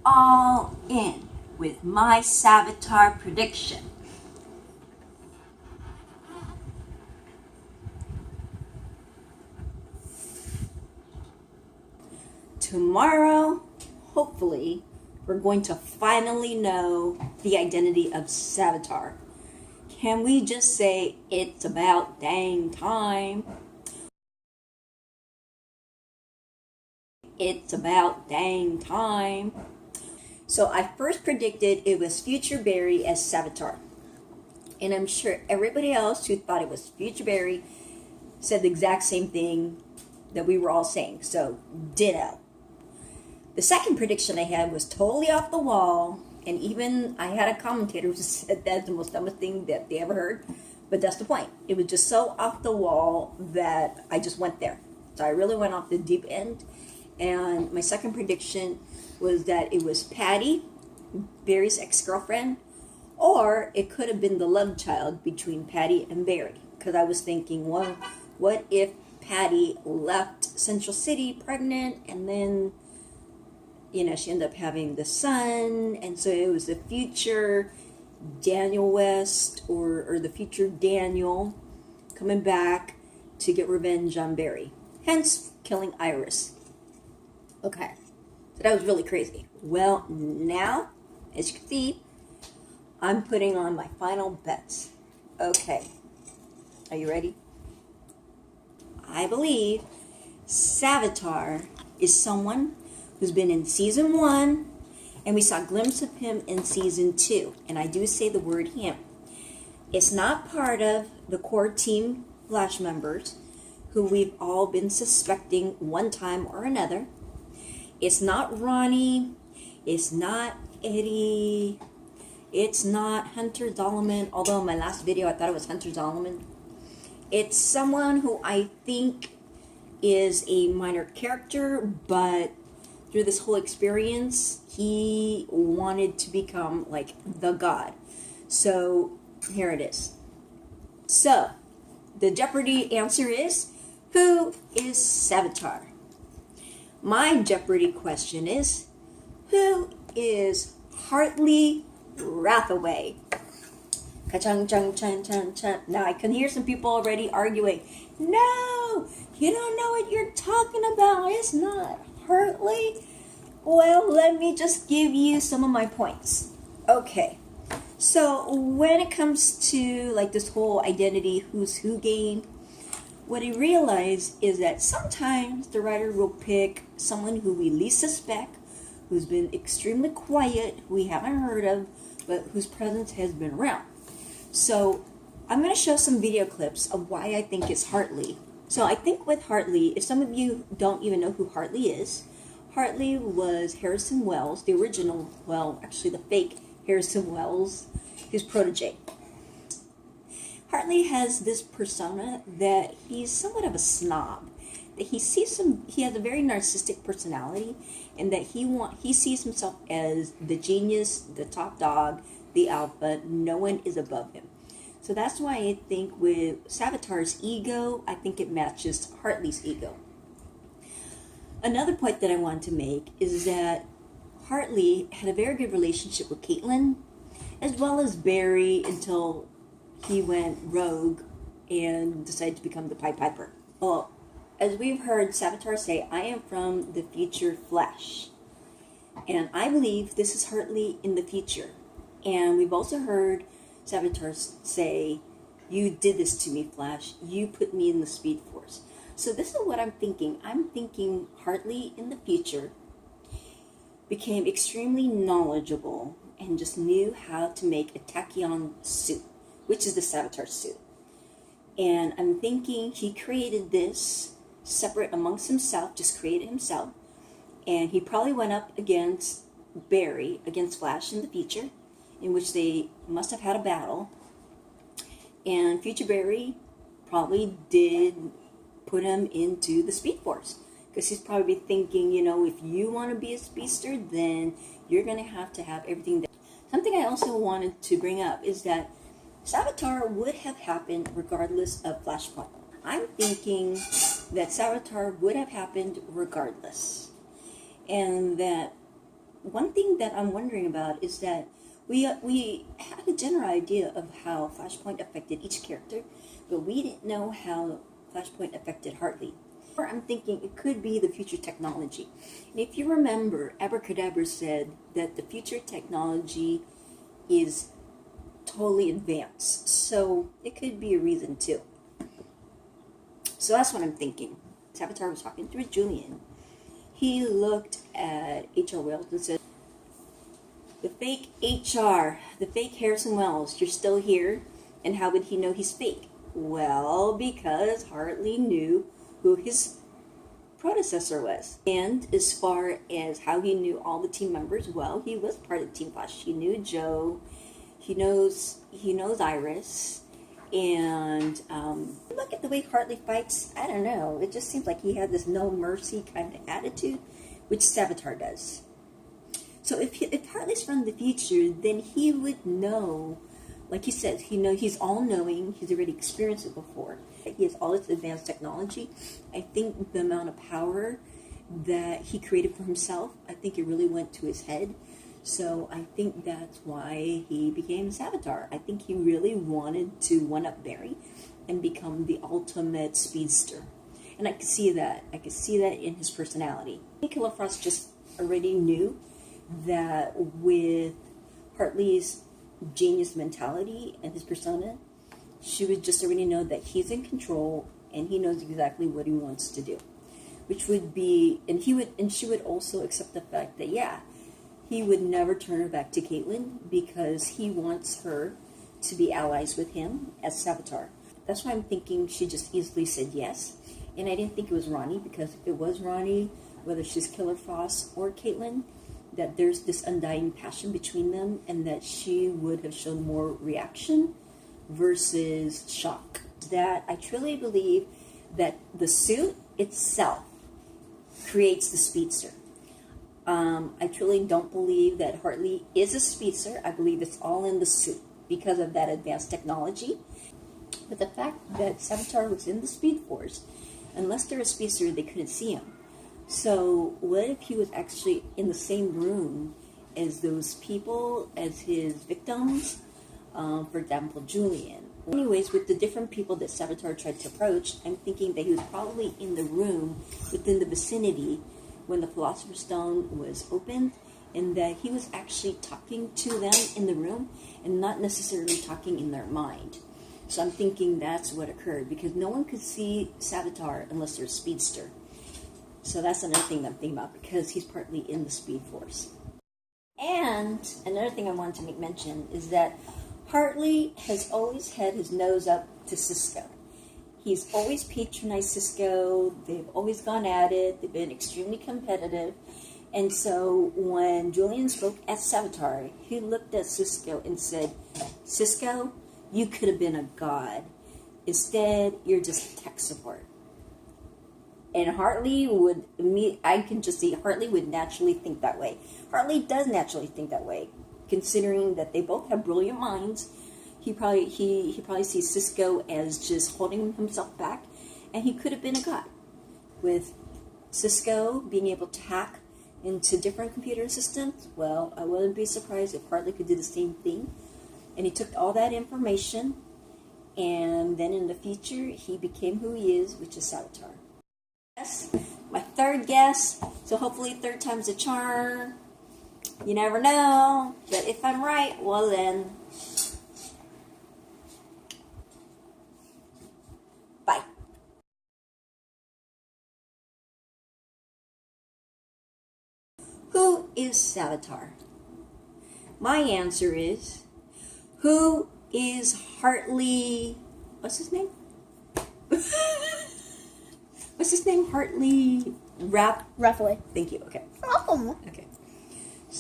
all in with my Savitar prediction. Tomorrow, hopefully, we're going to finally know the identity of Savitar. Can we just say it's about dang time? It's about dang time. So I first predicted it was Future Barry as Savitar. And I'm sure everybody else who thought it was Future Barry said the exact same thing that we were all saying. So, ditto. The second prediction I had was totally off the wall, and even I had a commentator who said that's the most dumbest thing that they ever heard. But that's the point. It was just so off the wall that I just went there. So I really went off the deep end. And my second prediction was that it was Patty, Barry's ex-girlfriend, or it could have been the love child between Patty and Barry. Because I was thinking, well, what if Patty left Central City pregnant and then, she ended up having the son, and so it was the future Daniel West or the future Daniel coming back to get revenge on Barry, hence killing Iris. Okay, so that was really crazy. Well, now, as you can see, I'm putting on my final bets. Okay, are you ready? I believe Savitar is someone who's been in season 1, and we saw a glimpse of him in season 2. And I do say the word him. It's not part of the core team Flash members who we've all been suspecting one time or another. It's not Ronnie. It's not Eddie. It's not Hunter Zoloman, although in my last video I thought it was Hunter Zoloman. It's someone who I think is a minor character, but through this whole experience, he wanted to become like the god. So here it is. So the Jeopardy answer is, who is Savitar? My Jeopardy question is, who is Hartley Rathaway? Ka-chung, chung, chung, chung, chung. Now I can hear some people already arguing, no, you don't know what you're talking about. It's not Hartley. Well, let me just give you some of my points. Okay, so when it comes to like this whole identity who's who game, what I realize is that sometimes the writer will pick someone who we least suspect, who's been extremely quiet, who we haven't heard of, but whose presence has been around. So I'm going to show some video clips of why I think it's Hartley. So I think with Hartley, if some of you don't even know who Hartley is, Hartley was Harrison Wells, the original, well, actually the fake Harrison Wells, his protege. Hartley has this persona that he's somewhat of a snob. That he has a very narcissistic personality, and that he sees himself as the genius, the top dog, the alpha. No one is above him. So that's why I think with Savitar's ego, I think it matches Hartley's ego. Another point that I want to make is that Hartley had a very good relationship with Caitlin, as well as Barry, until he went rogue and decided to become the Pied Piper. Well, as we've heard Savitar say, I am from the future Flash. And I believe this is Hartley in the future. And we've also heard Savitar say, you did this to me, Flash. You put me in the Speed Force. So this is what I'm thinking. I'm thinking Hartley in the future became extremely knowledgeable and just knew how to make a tachyon suit, which is the Savitar suit. And I'm thinking he created this separate amongst himself, just created himself. And he probably went up against Barry, against Flash in the future, in which they must have had a battle. And future Barry probably did put him into the Speed Force. Because he's probably thinking, if you want to be a speedster, then you're going to have everything. Something I also wanted to bring up is that Savitar would have happened regardless of Flashpoint. I'm thinking that Savitar would have happened regardless. And that one thing that I'm wondering about is that we had a general idea of how Flashpoint affected each character, but we didn't know how Flashpoint affected Hartley. Or I'm thinking it could be the future technology. And if you remember, Abracadabra said that the future technology is totally advanced, so it could be a reason too. So that's what I'm thinking. Savitar was talking through Julian. He looked at H.R. Wells and said, "The fake HR, the fake Harrison Wells, you're still here, and how would he know he's fake?" Well, because Hartley knew who his predecessor was. And as far as how he knew all the team members, well, he was part of Team Flash. He knew Joe, he knows Iris, and look at the way Hartley fights. I don't know, it just seems like he had this no mercy kind of attitude, which Savitar does. So if Hartley's from the future, then he would know, like he says, he's all-knowing, he's already experienced it before. He has all this advanced technology. I think the amount of power that he created for himself, I think it really went to his head. So I think that's why he became Savitar. I think he really wanted to one-up Barry and become the ultimate speedster. And I could see that. I could see that in his personality. I think Killer Frost just already knew that with Hartley's genius mentality and his persona, she would just already know that he's in control and he knows exactly what he wants to do. Which would be, and she would also accept the fact that, yeah, he would never turn her back to Caitlin because he wants her to be allies with him as Savitar. That's why I'm thinking she just easily said yes. And I didn't think it was Ronnie, because if it was Ronnie, whether she's Killer Frost or Caitlin, that there's this undying passion between them and that she would have shown more reaction versus shock. That I truly believe that the suit itself creates the speedster. I truly don't believe that Hartley is a speedster. I believe it's all in the suit because of that advanced technology. But the fact that Savitar was in the Speed Force, unless they're a speedster, they couldn't see him. So what if he was actually in the same room as those people, as his victims? For example, Julian. Anyways, with the different people that Savitar tried to approach, I'm thinking that he was probably in the room within the vicinity when the Philosopher's Stone was opened, and that he was actually talking to them in the room and not necessarily talking in their mind. So I'm thinking that's what occurred, because no one could see Savitar unless they're a speedster. So that's another thing that I'm thinking about, because he's partly in the Speed Force. And another thing I wanted to make mention is that Hartley has always had his nose up to Cisco. He's always patronized Cisco. They've always gone at it. They've been extremely competitive. And so when Julian spoke as Savitar, he looked at Cisco and said, "Cisco, you could have been a god. Instead, you're just tech support." And Hartley would, I can just see Hartley would naturally think that way. Hartley does naturally think that way, considering that they both have brilliant minds. He probably sees Cisco as just holding himself back, and he could have been a god. With Cisco being able to hack into different computer systems, well, I wouldn't be surprised if Hartley could do the same thing. And he took all that information, and then in the future, he became who he is, which is Savitar. Yes, my third guess, so hopefully third time's a charm. You never know, but if I'm right, well then, bye. Who is Savitar? My answer is, who is Hartley? What's his name? What's his name? Hartley Roughly. Thank you. Okay. Oh. Okay.